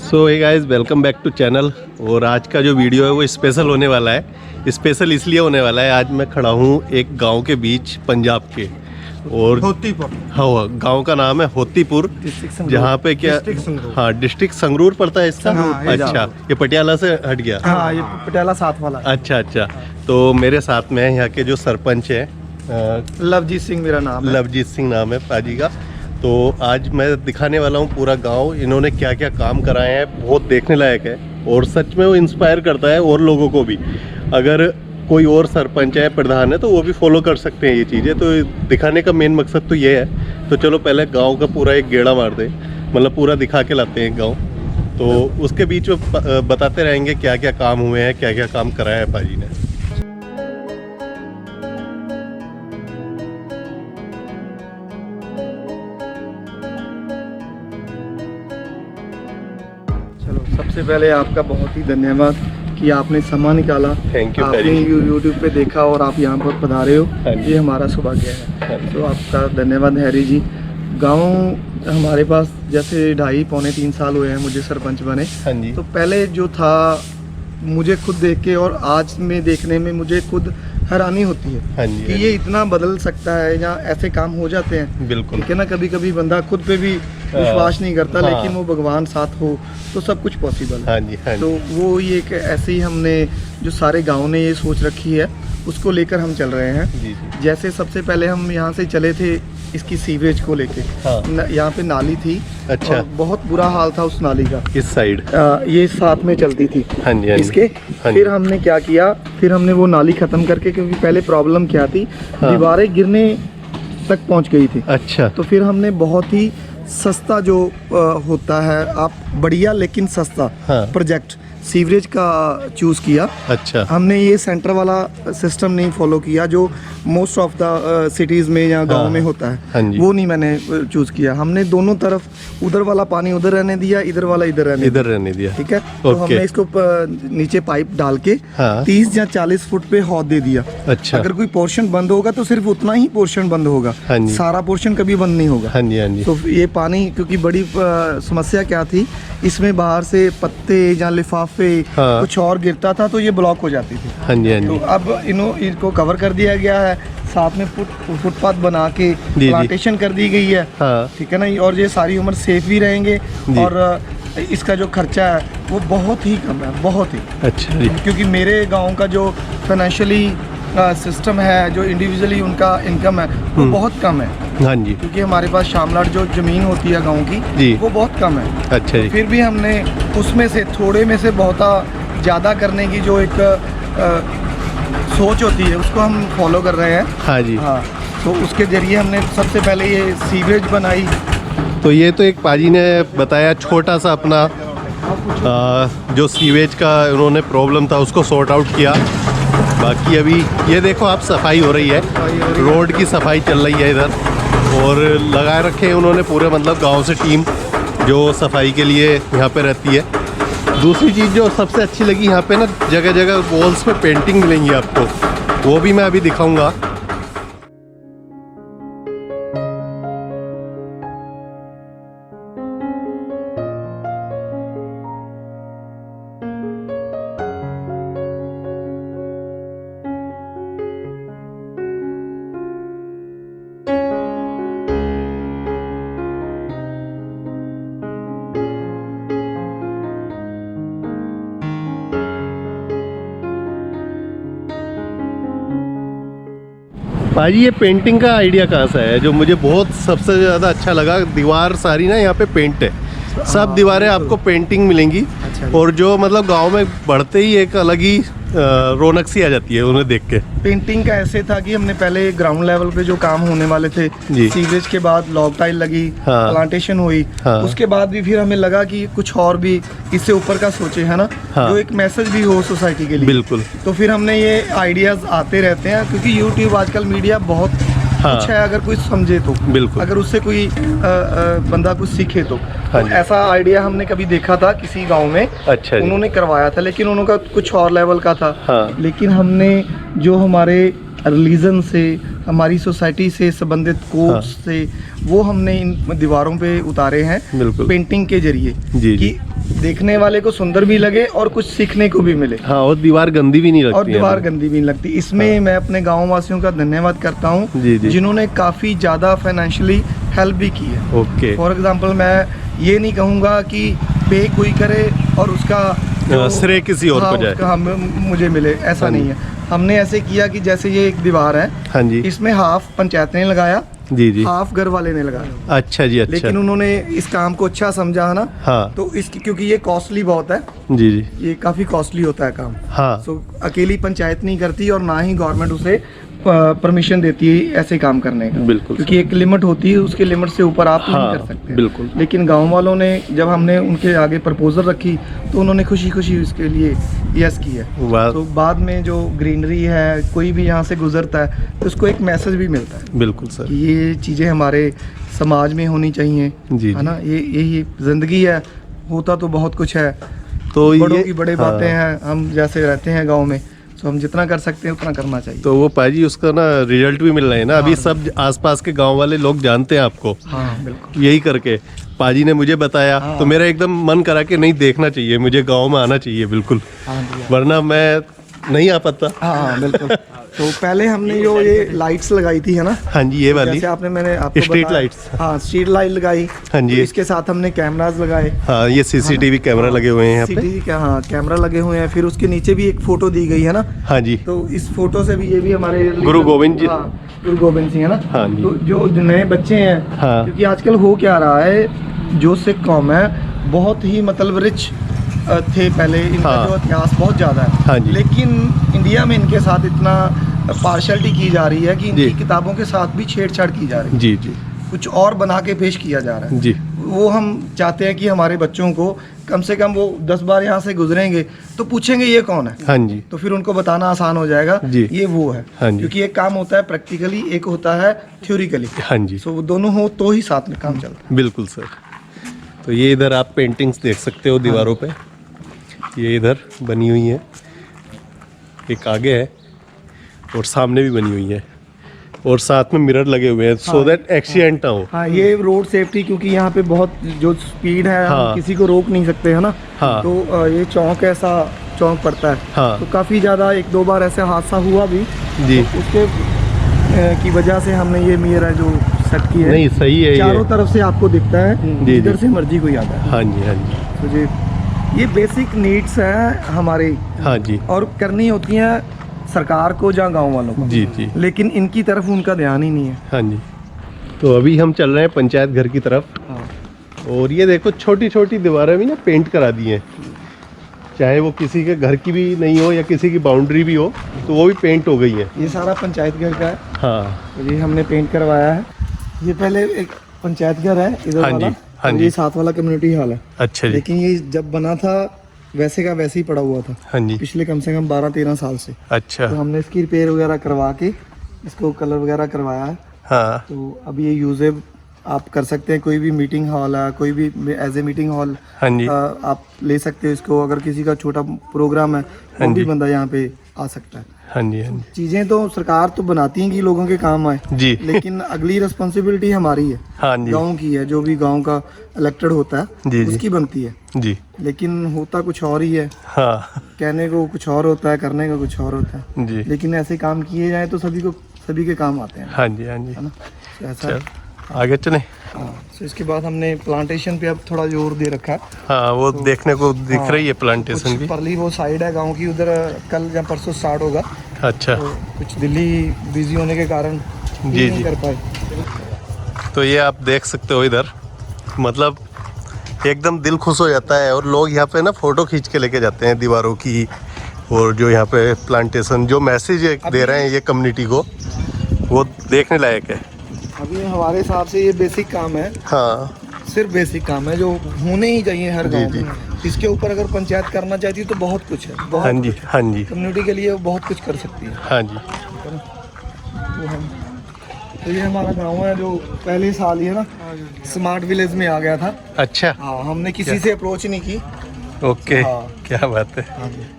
So hey guys, welcome back to channel. और आज का जो वीडियो है वो स्पेशल होने वाला है। स्पेशल इसलिए होने वाला है, आज मैं खड़ा हूँ एक गांव के बीच, पंजाब के, और होतीपुर। हाँ, गांव का नाम है होतीपुर, जहाँ पे क्या, हाँ, डिस्ट्रिक्ट संगरूर पड़ता है इसका। हाँ, अच्छा, ये पटियाला से हट गया। हाँ, ये पटियाला साथ वाला। अच्छा अच्छा, तो मेरे साथ में है यहाँ के जो सरपंच है, लवजीत सिंह मेरा नाम है। लवजीत सिंह नाम है पाजी का। तो आज मैं दिखाने वाला हूँ पूरा गांव, इन्होंने क्या क्या काम कराए हैं, बहुत देखने लायक है और सच में वो इंस्पायर करता है और लोगों को भी। अगर कोई और सरपंच है, प्रधान है, तो वो भी फॉलो कर सकते हैं ये चीज़ें। तो दिखाने का मेन मकसद तो ये है। तो चलो पहले गांव का पूरा एक गेड़ा मार दे, मतलब पूरा दिखा के लाते हैं गांव। तो उसके बीच में बताते रहेंगे क्या क्या काम हुए हैं, क्या क्या काम कराया है पाजी ने। सबसे पहले आपका बहुत ही धन्यवाद कि आपने समय निकाला। Thank you. आपने यूट्यूब पे देखा और आप यहाँ पर पधारे हो, हाँ जी। ये हमारा सौभाग्य है। हाँ जी। तो आपका धन्यवाद हैरी जी। गांव हमारे पास जैसे 2.5-3 साल हुए हैं मुझे सरपंच बने। हाँ जी। तो पहले जो था, मुझे खुद देख के और आज में देखने में मुझे खुद हैरानी होती है। हाँ जी, कि हाँ ये जी। इतना बदल सकता है या ऐसे काम हो जाते हैं। बिल्कुल। ठीक है ना, कभी कभी बंदा खुद पे भी विश्वास नहीं करता, हाँ। लेकिन वो भगवान साथ हो तो सब कुछ पॉसिबल है। हाँ जी, हाँ जी। तो वो ये एक ऐसे ही हमने जो सारे गांव ने ये सोच रखी है, उसको लेकर हम चल रहे हैं। जी जी। जैसे सबसे पहले हम यहाँ से चले थे इसकी सीवरेज को लेके। हाँ। यहाँ पे नाली थी। अच्छा। और बहुत बुरा हाल था उस नाली का। इस साइड। ये साथ में चलती थी। हाँ जी, हाँ जी। इसके हाँ जी। फिर हमने क्या किया, फिर हमने वो नाली खत्म करके, क्योंकि पहले प्रॉब्लम क्या थी, हाँ। दीवारें गिरने तक पहुंच गई थी। अच्छा। तो फिर हमने बहुत ही सस्ता जो होता है, आप बढ़िया लेकिन सस्ता हाँ। प्रोजेक्ट सीवरेज का चूज़ किया। अच्छा। हमने ये सेंटर वाला सिस्टम नहीं फॉलो किया जो मोस्ट ऑफ द सिटीज़ में या गांव हाँ। में होता है। हाँ जी। वो नहीं मैंने चूज़ किया। हमने दोनों तरफ, उधर वाला पानी उधर रहने दिया, इधर वाला इधर रहने इधर रहने दिया। ठीक है। तो ओके। हमने इसको नीचे पाइप डाल के हाँ। 30 या 40 फुट पे हौद दे दिया। अच्छा। अगर कोई पोर्शन बंद होगा तो सिर्फ उतना ही पोर्शन बंद होगा। हाँ जी। सारा पोर्शन कभी बंद नहीं होगा। हाँ जी, हाँ जी। तो ये पानी, क्योंकि बड़ी समस्या क्या थी, इसमें बाहर से पत्ते या लिफाफे हाँ। कुछ और गिरता था तो ये ब्लॉक हो जाती थी। हाँ जी, हाँ तो जी। अब इनको कवर कर दिया गया है, साथ में फुटपाथ बना के जी। प्लांटेशन कर दी गई है। हाँ। ठीक है ना, और ये सारी उम्र सेफ भी रहेंगे। जी। और इसका जो खर्चा है वो बहुत ही कम है, बहुत ही। अच्छा जी। क्योंकि मेरे गांव का जो फाइनेंशियली सिस्टम है, जो इंडिविजुअली उनका इनकम है, वो बहुत कम है। हाँ जी। क्योंकि हमारे पास शामलाट जो ज़मीन होती है गांव की, जी। वो बहुत कम है। अच्छा जी। फिर भी हमने उसमें से थोड़े में से बहुत ज़्यादा करने की जो एक सोच होती है, उसको हम फॉलो कर रहे हैं। हाँ जी। हाँ, तो उसके ज़रिए हमने सबसे पहले ये सीवरेज बनाई। तो ये तो एक पाजी ने बताया छोटा सा अपना जो सीवेज का उन्होंने प्रॉब्लम था उसको सॉर्ट आउट किया। बाकी अभी ये देखो आप, सफाई हो रही है, रोड की सफाई चल रही है इधर, और लगाए रखे हैं उन्होंने पूरे, मतलब गांव से टीम जो सफाई के लिए यहाँ पे रहती है। दूसरी चीज़ जो सबसे अच्छी लगी, यहाँ पे ना जगह जगह वॉल्स पे पेंटिंग मिलेंगी आपको, वो भी मैं अभी दिखाऊंगा। भाजी, ये पेंटिंग का आइडिया कहाँ से है? जो मुझे बहुत सबसे ज़्यादा अच्छा लगा, दीवार सारी ना यहाँ पे पेंट है, सब दीवारें आपको पेंटिंग मिलेंगी। अच्छा। और जो मतलब गांव में बढ़ते ही एक अलग ही रौनक सी आ जाती है उन्हें देख के। पेंटिंग का ऐसे था कि हमने पहले ग्राउंड लेवल पे जो काम होने वाले थे, जी। सीवरेज के बाद लॉग टाइल लगी, हाँ। प्लांटेशन हुई। हाँ। उसके बाद भी फिर हमें लगा कि कुछ और भी इससे ऊपर का सोचे, है ना। हाँ। जो एक मैसेज भी हो सोसाइटी के लिए। बिल्कुल। तो फिर हमने ये आइडियाज आते रहते हैं, क्योंकि यूट्यूब आजकल मीडिया बहुत हाँ। कुछ है, अगर कोई समझे तो। बिल्कुल। अगर उससे कोई बंदा कुछ सीखे तो। हाँ तो जी। ऐसा आइडिया हमने कभी देखा था किसी गांव में। अच्छा जी। उन्होंने करवाया था, लेकिन उनका कुछ और लेवल का था। हाँ। लेकिन हमने जो हमारे रिलीजन से, हमारी सोसाइटी से संबंधित कोर्स हाँ। से, वो हमने इन दीवारों पे उतारे हैं बिल्कुल। पेंटिंग के जरिए। जी, कि जी। देखने वाले को सुंदर भी लगे और कुछ सीखने को भी मिले, हाँ, और दीवार गंदी भी नहीं लगती और दीवार है। गंदी भी नहीं लगती। इसमें मैं अपने गाँव वासियों का धन्यवाद करता हूँ, जी, जी। जिन्होंने काफ़ी ज़्यादा फाइनेंशियली हेल्प भी की है। ओके। फॉर एग्जांपल मैं ये नहीं कहूँगा कि पे कोई करे और उसका श्रेय किसी और को जाए। उसका मुझे मिले, ऐसा हाँ जी। नहीं है। हमने ऐसे किया कि जैसे ये एक दीवार है, हाँ जी, इसमें हाफ पंचायत ने लगाया, जी जी। हाफ घर वाले ने लगाया। अच्छा जी, अच्छा। लेकिन उन्होंने इस काम को अच्छा समझा है ना, हाँ, तो इसकी क्योंकि ये कॉस्टली बहुत है, जी जी। ये काफ़ी कॉस्टली होता है काम। हाँ, सो अकेली पंचायत नहीं करती और ना ही गवर्नमेंट उसे परमिशन देती है ऐसे काम करने का, बिल्कुल क्योंकि एक लिमिट होती है, उसके लिमिट से ऊपर आप हाँ, नहीं कर सकते। बिल्कुल। लेकिन गांव वालों ने जब हमने उनके आगे प्रपोजल रखी तो उन्होंने खुशी खुशी उसके लिए यस किया। वाह, तो बाद में जो ग्रीनरी है, कोई भी यहाँ से गुजरता है तो उसको एक मैसेज भी मिलता है बिल्कुल सर। कि ये चीज़ें हमारे समाज में होनी चाहिए, जी, है ना। ये यही ज़िंदगी है, होता तो बहुत कुछ है, तो बड़ों ये की बड़े हाँ, बातें हैं। हम जैसे रहते हैं गांव में, तो हम जितना कर सकते हैं उतना करना चाहिए। तो वो पाजी उसका ना रिजल्ट भी मिल रहा है ना, अभी सब आसपास के गांव वाले लोग जानते हैं आपको, हाँ बिल्कुल। यही करके पाजी ने मुझे बताया, हाँ। तो मेरा एकदम मन करा कि नहीं, देखना चाहिए, मुझे गांव में आना चाहिए बिल्कुल, हाँ जी, वरना मैं नहीं आ पाता। हाँ बिल्कुल। तो पहले हमने जो ये लाइट्स लगाई थी, है ना, हाँ जी, ये वाली जैसे आपने मैंने आपको स्ट्रीट बताया। लाइट्स। हाँ, स्ट्रीट लाइट लगाई। हाँ जी। तो इसके साथ हमने कैमरास लगाए, हाँ, ये सीसीटीवी कैमरा लगे हुए हैं यहाँ पे। सीसीटीवी का, हाँ, कैमरा लगे हुए हैं। फिर उसके नीचे भी एक फोटो दी गई है ना, हाँ जी, तो इस फोटो से भी ये भी हमारे गुरु गोविंद जी। हाँ, गुरु गोविंद सिंह, है ना। हाँ जी। तो जो नए बच्चे हैं, हाँ। क्योंकि आजकल हो क्या रहा है, जो सिख कौम है बहुत ही मतलब रिच थे पहले, इनका हाँ। जो इतिहास बहुत ज़्यादा है। हाँ जी। लेकिन इंडिया में इनके साथ इतना पार्शलिटी की जा रही है कि जी। इनकी किताबों के साथ भी छेड़छाड़ की जा रही है, जी जी कुछ और बना के पेश किया जा रहा है। जी। वो हम चाहते हैं कि हमारे बच्चों को कम से कम वो 10 बार यहाँ से गुजरेंगे तो पूछेंगे ये कौन है, हाँ जी, तो फिर उनको बताना आसान हो जाएगा जी। ये वो है। हाँ जी। क्योंकि एक काम होता है प्रैक्टिकली, एक होता है थ्योरिकली। हाँ जी, सो वो दोनों हो तो ही साथ में काम चलता है। बिल्कुल सर। तो ये इधर आप पेंटिंग्स देख सकते हो दीवारों पे, ये इधर बनी हुई है, एक आगे है और सामने भी बनी हुई है, और साथ में मिरर लगे हुए हैं सो दैट एक्सीडेंट ना हो। हाँ, ये रोड सेफ्टी, क्योंकि यहाँ पे बहुत जो स्पीड है, हम हाँ। किसी को रोक नहीं सकते, है ना। हाँ। तो ये चौक ऐसा चौक पड़ता है, हाँ। तो काफ़ी ज़्यादा 1-2 बार ऐसा हादसा हुआ भी, जी, तो उसके की वजह से हमने ये मिरर है जो सेट की है। नहीं सही है चारों ये। तरफ से आपको दिखता है, जी, जिधर जी। से मर्जी कोई आता है। हाँ जी, हाँ जी, तो ये बेसिक नीड्स हैं हमारे, हाँ जी, और करनी होती हैं सरकार को या गांव वालों को, जी जी, लेकिन इनकी तरफ उनका ध्यान ही नहीं है। हाँ जी। तो अभी हम चल रहे हैं पंचायत घर की तरफ, और ये देखो छोटी छोटी दीवारें भी ना पेंट करा दी हैं, चाहे वो किसी के घर की भी नहीं हो या किसी की बाउंड्री भी हो, तो वो भी पेंट हो गई है। ये सारा पंचायत घर का है, हाँ, तो ये हमने पेंट करवाया है। ये पहले एक पंचायत घर है इधर हाँ जी, वाला, हाँ और जी। ये साथ वाला कम्युनिटी हॉल है। अच्छा जी, लेकिन ये जब बना था वैसे का वैसे ही पड़ा हुआ था, हाँ जी, पिछले कम से कम 12-13 साल से। अच्छा, तो हमने इसकी रिपेयर वगैरह करवा के इसको कलर वगैरह करवाया है। हाँ, तो अब ये यूजेब आप कर सकते हैं, कोई भी मीटिंग हॉल है, कोई भी एज ए मीटिंग हॉल हाँ जी, आप ले सकते हो इसको। अगर किसी का छोटा प्रोग्राम है हाँ वो भी जी। बंदा यहाँ पे आ सकता है। हाँ जी, हाँ जी, चीज़ें तो सरकार तो बनाती हैं कि लोगों के काम आए, जी, लेकिन अगली रिस्पॉन्सिबिलिटी हमारी है, हाँ जी, गांव की है। जो भी गांव का इलेक्टेड होता है जी, जी। उसकी बनती है, जी, लेकिन होता कुछ और ही है। हाँ, कहने को कुछ और होता है, करने का कुछ और होता है। जी, लेकिन ऐसे काम किए जाए तो सभी के काम आते हैं, हाँ जी, हाँ जी। है ना। तो ऐसा चल आगे चले। हाँ। तो इसके बाद हमने प्लांटेशन पे अब थोड़ा जोर दे रखा है। हाँ, वो देखने को दिख हाँ, रही है प्लांटेशन कुछ भी। परली वो साइड है गांव की, उधर कल या परसों स्टार्ट होगा। अच्छा, तो कुछ दिल्ली बिजी होने के कारण जी, नहीं जी। कर पाए। तो ये आप देख सकते हो इधर, मतलब एकदम दिल खुश हो जाता है, और लोग यहाँ पे ना फोटो खींच के लेके जाते हैं दीवारों की, और जो यहाँ पे प्लांटेशन जो मैसेज दे रहे हैं ये कम्युनिटी को, वो देखने लायक है। अभी हमारे हिसाब से ये बेसिक काम है, हाँ, सिर्फ बेसिक काम है जो होने ही चाहिए हर जी, गांव जी। में। इसके ऊपर अगर पंचायत करना चाहती है तो बहुत कुछ है, हाँ बहुत जी, हाँ जी, कम्युनिटी के लिए वो बहुत कुछ कर सकती है। हाँ जी, वो हम तो ये हमारा गांव है जो पहले साल ही है ना स्मार्ट विलेज में आ गया था। अच्छा, हाँ, हमने किसी से अप्रोच नहीं की। ओके, हाँ। क्या बात है। हाँ जी।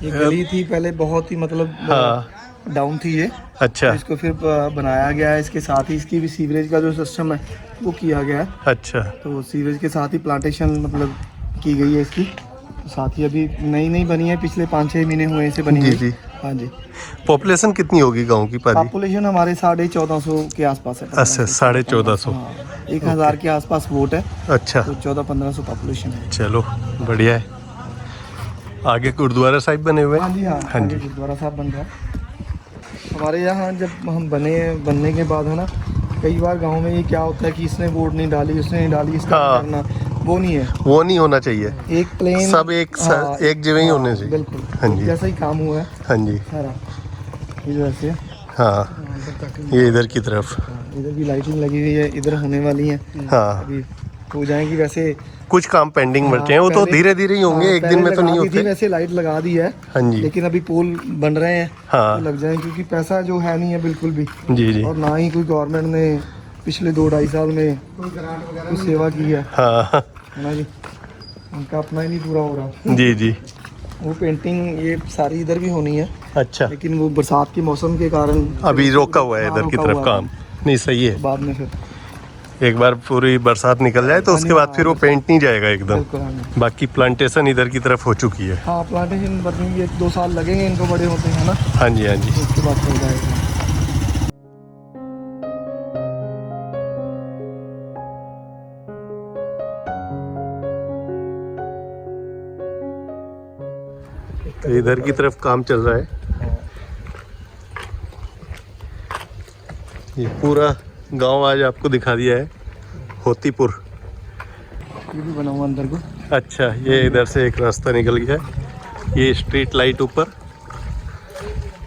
ये गली थी पहले बहुत ही मतलब हाँ डाउन थी ये, अच्छा इसको फिर बनाया गया है। इसके साथ ही इसकी भी सीवरेज का जो सिस्टम है वो किया गया है। अच्छा तो सीवरेज के साथ ही प्लांटेशन मतलब की गई है इसकी। तो साथ ही अभी नई बनी है, पिछले 5-6 महीने हुए इसे बनी जी हुई। जी। हाँ जी। पॉपुलेशन कितनी होगी गांव की पाजी? पॉपुलेशन हमारे 1450 के आसपास है। अच्छा 1450। हाँ, 1000 के आसपास वोट है, अच्छा तो 1400-1500 पॉपुलेशन है। चलो बढ़िया है। आगे गुरुद्वारा साहिब बने हुए हाँ हैं? जी हाँ, हाँ आगे जी। गुरुद्वारा साहब बन रहा है हमारे यहाँ। जब हम बनने के बाद है ना, कई बार गांव में ये क्या होता है कि इसने वोट नहीं डाली, उसने नहीं डाली, इसका हाँ। नहीं करना, वो नहीं है। वो नहीं होना चाहिए, एक प्लेन सब एक एक जगह ही होने चाहिए। बिल्कुल। हाँ जी जैसा ही काम हुआ है हाँ जी सारा इधर से। हाँ। ये इधर की तरफ इधर भी लाइटिंग लगी हुई है, इधर होने वाली है, हाँ। अभी हो जाएंगी। वैसे कुछ काम पेंडिंग बचे हैं, वो तो पहले- धीरे धीरे ही होंगे, हाँ, एक दिन में पहले तो नहीं लगा दी थी, होते। वैसे लाइट लगा दी है। हाँ जी लेकिन अभी पोल बन रहे हैं, हाँ। तो लग जाए, क्योंकि पैसा जो है नहीं है बिल्कुल भी। जी जी और ना ही कोई गवर्नमेंट ने पिछले 2-2.5 साल में कुछ सेवा की है हाँ है ना जी। उनका अपना ही नहीं पूरा हो रहा। जी जी। वो पेंटिंग ये सारी इधर भी होनी है, अच्छा लेकिन वो बरसात के मौसम के कारण अभी रोका हुआ है हाँ, इधर की रोका तरफ हुआ काम। नहीं सही है, बाद में फिर एक बार पूरी बरसात निकल जाए तो उसके बाद फिर वो पेंट नहीं जाएगा एकदम। बिल्कुल। हाँ जी। बाकी प्लांटेशन इधर की तरफ हो चुकी है। हाँ, प्लांटेशन बदलेंगे, 1-2 साल लगेंगे इनको बड़े होते हैं ना, हाँ जी हाँ जी। उसके बाद चल जाएगा। तो इधर की तरफ काम चल रहा है। ये पूरा गांव आज आपको दिखा दिया है, होतीपुर। ये भी बना हुआ अंदर को। अच्छा ये इधर से एक रास्ता निकल गया है, ये स्ट्रीट लाइट ऊपर,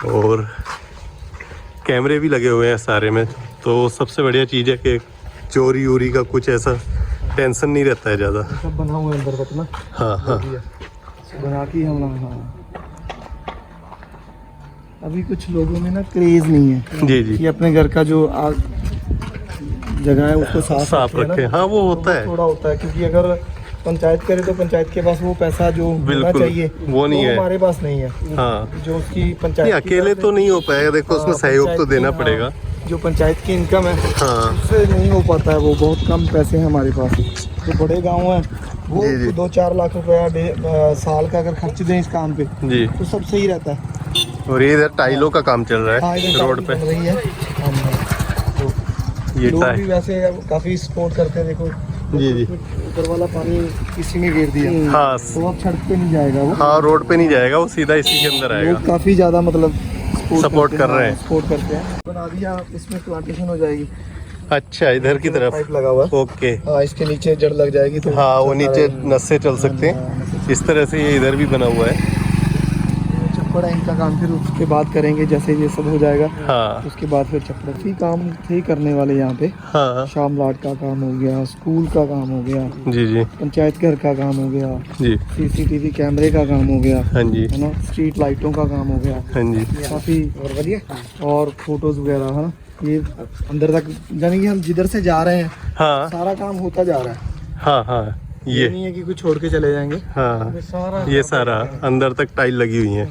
और कैमरे भी लगे हुए हैं सारे में। तो सबसे बढ़िया चीज़ है कि चोरी वोरी का कुछ ऐसा टेंशन नहीं रहता है ज़्यादा। सब बना हुआ है अंदर को ना। हाँ हाँ बना के हम लोग। हाँ, अभी कुछ लोगों में ना क्रेज नहीं है जी जी। कि अपने घर का जो जगह है उसको साफ रखें ना। रखें, हाँ वो होता है। थोड़ा होता है, क्योंकि अगर पंचायत करे तो पंचायत के पास वो पैसा जो होना बिल्कुल, चाहिए वो नहीं है। हमारे पास नहीं है। हाँ जो उसकी नहीं, पंचायत अकेले तो नहीं हो पाएगा, देखो उसमें सहयोग तो देना पड़ेगा। जो पंचायत की इनकम है हाँ उससे नहीं हो पाता है, वो बहुत कम पैसे हैं हमारे पास। जो बड़े गाँव हैं वो जी, जी। 2-4 लाख रुपया साल का अगर खर्च दें इस काम पे जी। तो सब सही रहता है। और ये इधर टाइलों का काम चल रहा हाँ, है इधर रोड पे। बन रही है। तो ये लोग भी टाइल, वैसे काफी सपोर्ट करते हैं। देखो जी जी ऊपर वाला पानी किसी ने घेर दिया, हाँ तो अब सड़क पे नहीं जाएगा वो। हाँ रोड पे नहीं जाएगा, वो सीधा इसी के अंदर आएगा। लोग काफी ज्यादा मतलब सपोर्ट कर रहे हैं। सपोर्ट करते हैं। बना दिया, इसमें प्लांटेशन हो जाएगी। अच्छा इधर की तरफ, पाइप लगा हुआ है। ओके। हाँ, इसके नीचे जड़ लग जाएगी तो हाँ वो चलता नीचे रहेगा। नस से चल सकते हैं, इस तरह से ये इधर भी बना हुआ है। चप्पड़ है इनका काम, फिर उसके बाद करेंगे जैसे ये सब हो जाएगा। हाँ उसके बाद फिर चप्पड़ ही काम थे करने वाले यहाँ पे। हाँ शाम लाट का काम हो गया, स्कूल का काम हो गया, जी जी पंचायत घर का काम हो गया, जी सीसीटीवी कैमरे का काम हो गया, हाँ जी है ना, स्ट्रीट लाइटों का काम हो गया, हाँ जी काफ़ी और फोटोज वगैरह है ना। ये अंदर तक यानी कि हम जिधर से जा रहे हैं हाँ सारा काम होता जा रहा है। हाँ हाँ ये ये नहीं है कि कुछ छोड़ के चले जाएंगे। हाँ सारा ये सारा अंदर तक टाइल लगी हुई है।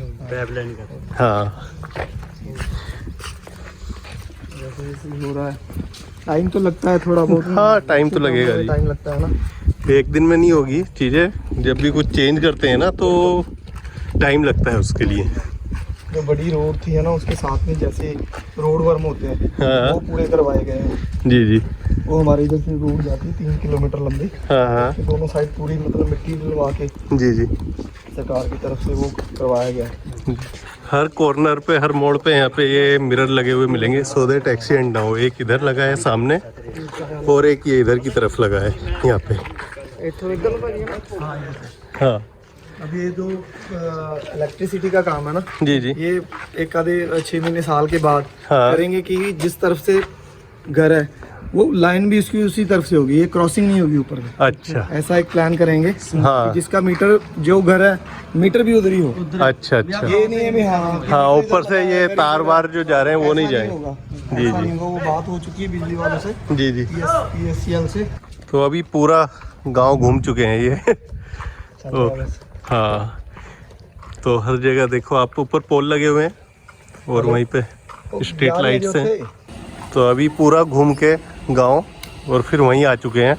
हाँ जैसे हो रहा है। टाइम तो लगता है थोड़ा बहुत। हाँ, टाइम तो लगेगा जी। टाइम लगता है ना। एक दिन में नहीं होगी चीज़ें, जब भी कुछ चेंज करते हैं ना तो टाइम लगता है उसके लिए। जो बड़ी रोड थी है ना, उसके साथ में जैसे रोड वर्म होते हैं हाँ। वो पूरे करवाए गए हैं। जी जी वो हमारे इधर से रोड जाती है 3 किलोमीटर लंबी, हाँ हाँ दोनों साइड पूरी मतलब मिट्टी डलवा के जी जी। सरकार की तरफ से वो करवाया गया है। हर कॉर्नर पे, हर मोड़ पे यहाँ पे ये मिरर लगे हुए मिलेंगे, सो दैट एक्सीडेंट ना हो। एक इधर लगा है सामने और एक ये इधर की तरफ लगा है यहाँ पे। हाँ अभी ये जो इलेक्ट्रिसिटी का काम है ना, जी जी ये एक आधे 6 महीने साल के बाद हाँ। करेंगे कि जिस तरफ से घर है वो लाइन भी उसकी उसी तरफ से होगी, ये क्रॉसिंग नहीं होगी ऊपर में। अच्छा ऐसा एक प्लान करेंगे हाँ। कि जिसका मीटर जो घर है मीटर भी उधर ही हो। अच्छा अच्छा ये नहीं है भी हाँ हाँ ऊपर से ये तार वार जो जा रहे हैं वो नहीं ऐसा जाएंगे। होगा। जी, ऐसा जी। नहीं होगा, वो बात हो चुकी है बिजली वालों से, जी जी। PSCL से। तो अभी पूरा गांव घूम चुके हैं ये। चल रहा है बस। हाँ तो हर जगह देखो आप ऊपर पोल लगे हुए हैं और वहीं पे स्ट्रीट लाइट्स हैं। तो अभी पूरा घूम के गांव और फिर वहीं आ चुके हैं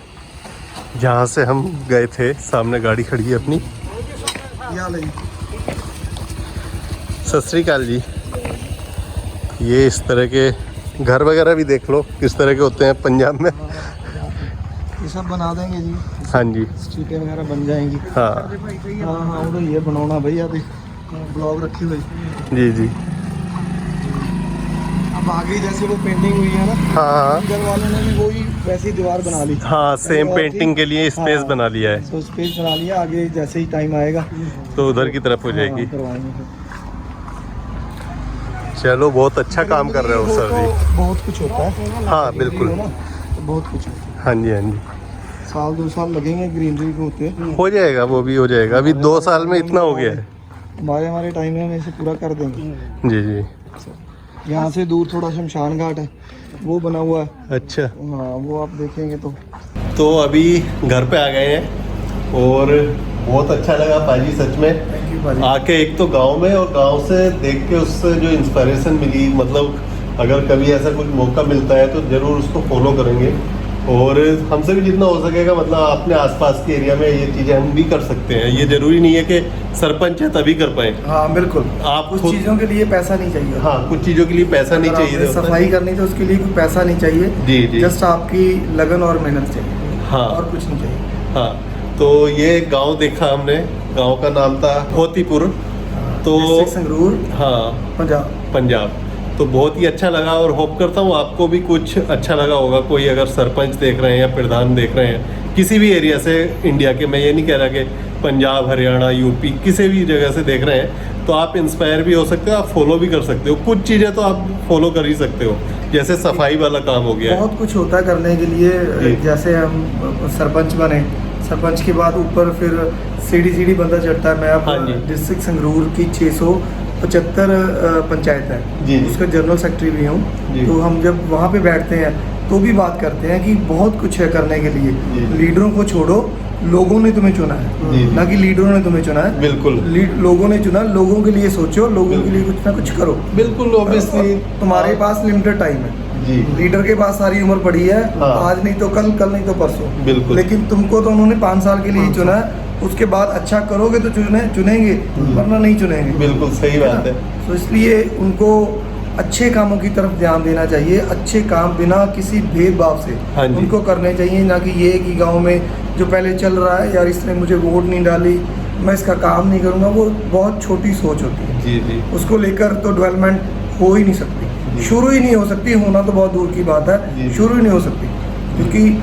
जहाँ से हम गए थे। सामने गाड़ी खड़ी है अपनी। सत श्री अकाल जी। ये इस तरह के घर वगैरह भी देख लो किस तरह के होते हैं पंजाब में। ये सब बना देंगे जी। हाँ जी, स्ट्रीटें वगैरह बन जाएंगी। हाँ हाँ वो तो ये बनाना भैया ब्लॉग रखी हुई। जी जी। अब आगे जैसे वो पेंटिंग हुई है ना, हाँ घर वालों ने भी वही वैसी दीवार बना ली। हाँ, सेम पेंटिंग के लिए स्पेस हाँ, बना लिया है। तो स्पेस बना लिया। आगे जैसे ही टाइम आएगा तो उधर की तरफ हो जाएगी। करवाएंगे फिर। चलो, बहुत अच्छा काम कर रहे हो सर जी। बहुत कुछ होता है। हाँ बिल्कुल। ना तो बहुत कुछ होता है। हाँ जी हाँ जी, साल 2 साल लगेंगे ग्रीनरी को होते। हो जाएगा, वो भी हो जाएगा। अभी 2 साल में इतना हो गया है। हमारे टाइम में हम इसे पूरा कर देंगे। जी जी। यहाँ से दूर थोड़ा शमशान घाट है, वो बना हुआ है। अच्छा, हाँ वो आप देखेंगे तो अभी घर पे आ गए हैं और बहुत अच्छा लगा पाजी सच में आके। एक तो गांव में, और गांव से देख के उससे जो इंस्पिरेशन मिली, मतलब अगर कभी ऐसा कुछ मौका मिलता है तो ज़रूर उसको फॉलो करेंगे। और हमसे भी जितना हो सकेगा, मतलब अपने आसपास के एरिया में ये चीज़ें हम भी कर सकते हैं। ये ज़रूरी नहीं है कि सरपंच है तभी कर पाए। हाँ बिल्कुल। आप कुछ खुद- चीज़ों के लिए पैसा नहीं चाहिए। हाँ, कुछ चीज़ों के लिए पैसा नहीं अगर चाहिए आपने होता है। सफाई करनी तो उसके लिए कोई पैसा नहीं चाहिए। जी जी। जस्ट आपकी लगन और मेहनत चाहिए। हाँ और कुछ नहीं चाहिए। हाँ। तो ये गांव देखा हमने, गांव का नाम था होतीपुर। तो डिस्ट्रिक्ट संगरूर, हाँ, पंजाब। तो बहुत ही अच्छा लगा और होप करता हूँ आपको भी कुछ अच्छा लगा होगा। कोई अगर सरपंच देख रहे हैं या प्रधान देख रहे हैं किसी भी एरिया से इंडिया के, मैं ये नहीं कह रहा कि पंजाब, हरियाणा, यूपी, किसी भी जगह से देख रहे हैं, तो आप इंस्पायर भी हो सकते हो, आप फॉलो भी कर सकते हो। कुछ चीज़ें तो आप फॉलो कर ही सकते हो, जैसे सफाई वाला काम हो गया है। बहुत कुछ होता है करने के लिए। जैसे हम सरपंच बने, सरपंच के बाद ऊपर फिर सीढ़ी बंदा चढ़ता है। मैं हाँ जी। अब डिस्ट्रिक्ट संगरूर की 675 पंचायत जी है, जी। उसका जनरल सेक्रेटरी भी जी। हूँ। तो हम जब वहाँ पे बैठते हैं तो भी बात करते हैं कि बहुत कुछ है करने के लिए। जी। लीडरों को छोड़ो, लोगों ने तुम्हें चुना है, जी। ना कि लीडरों ने तुम्हें चुना है। बिल्कुल लोगों ने चुना, लोगों के लिए सोचो, लोगों के लिए कुछ ना कुछ करो। बिल्कुल, ऑब्वियसली तुम्हारे पास लिमिटेड टाइम है। जी। लीडर के पास सारी उम्र पड़ी है। हाँ। आज नहीं तो कल, कल नहीं तो परसों। बिल्कुल। लेकिन तुमको तो उन्होंने 5 साल के लिए ही चुना है। उसके बाद अच्छा करोगे तो चुनेंगे, वरना नहीं चुनेंगे। बिल्कुल सही बात है। तो इसलिए उनको अच्छे कामों की तरफ ध्यान देना चाहिए। अच्छे काम बिना किसी भेदभाव से हाँ जी। उनको करने चाहिए, ना कि ये कि गांव में जो पहले चल रहा है, यार इसने मुझे वोट नहीं डाली, मैं इसका काम नहीं करूँगा। वो बहुत छोटी सोच होती है। जी जी। उसको लेकर तो डेवलपमेंट हो ही नहीं सकती, शुरू ही नहीं हो सकती। होना तो बहुत दूर की बात है, जी। शुरू ही नहीं हो सकती। क्योंकि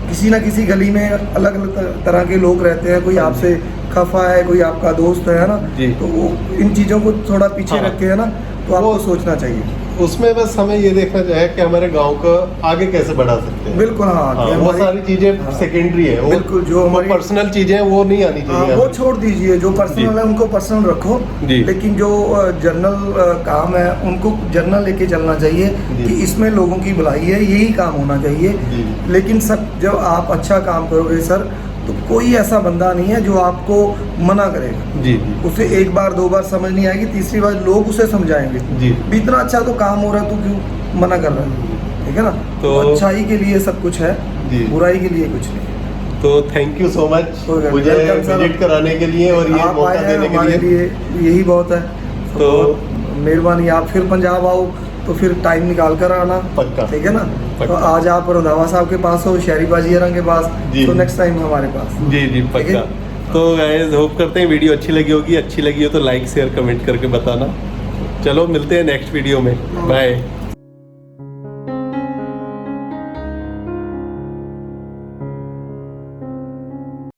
किसी ना किसी गली में अलग अलग तरह के लोग रहते हैं। कोई आपसे खफा है, कोई आपका दोस्त है ना। जी। तो वो इन चीज़ों को थोड़ा पीछे हाँ। रख के है ना, तो आपको सोचना चाहिए। उसमें बस हमें ये देखना चाहिए कि हमारे गांव का आगे कैसे बढ़ा सकते हैं। बिल्कुल हाँ, हाँ, कि वो हमारी- सारी चीजें हाँ। सेकेंडरी है। वो बिल्कुल, जो हमारी पर्सनल चीजें हैं वो नहीं आनी चाहिए। वो हमें। छोड़ दीजिए। जो पर्सनल है उनको पर्सनल रखो, जी। लेकिन जो जनरल काम है उनको जनरल लेके चलना चाहिए जी। कि इसमें लोगों की भलाई है, यही काम होना चाहिए। जी। लेकिन सब जब आप अच्छा काम करोगे सर, तो कोई ऐसा बंदा नहीं है जो आपको मना करेगा। जी जी। उसे 1 बार 2 बार समझ नहीं आएगी, तीसरी बार लोग उसे समझाएंगे। जी। भी इतना अच्छा तो काम हो रहा है, तो क्यों मना कर रहा है? ठीक है ना। तो अच्छाई के लिए सब कुछ है, जी। बुराई के लिए कुछ नहीं। तो थैंक यू सो मच कोई बात नहीं। मुझे Welcome, sir। विजिट कराने के लिए और ये आप मौका आए हैं, देने के हमारे लिए। लिए यही बहुत है। तो मेहरबानी। आप फिर पंजाब आओ तो फिर टाइम निकाल कर आना। पक्का। ठीक है ना। पक्का। तो आज आप रंधावा साहब के पास हो, शहरी बाजी रंग के पास, जी। तो नेक्स्ट टाइम हमारे पास। जी जी ठीक पक्का। है? तो गाइस होप करते हैं वीडियो अच्छी लगी होगी। अच्छी लगी हो तो लाइक शेयर कमेंट करके बताना। चलो मिलते हैं नेक्स्ट वीडियो में। बाय।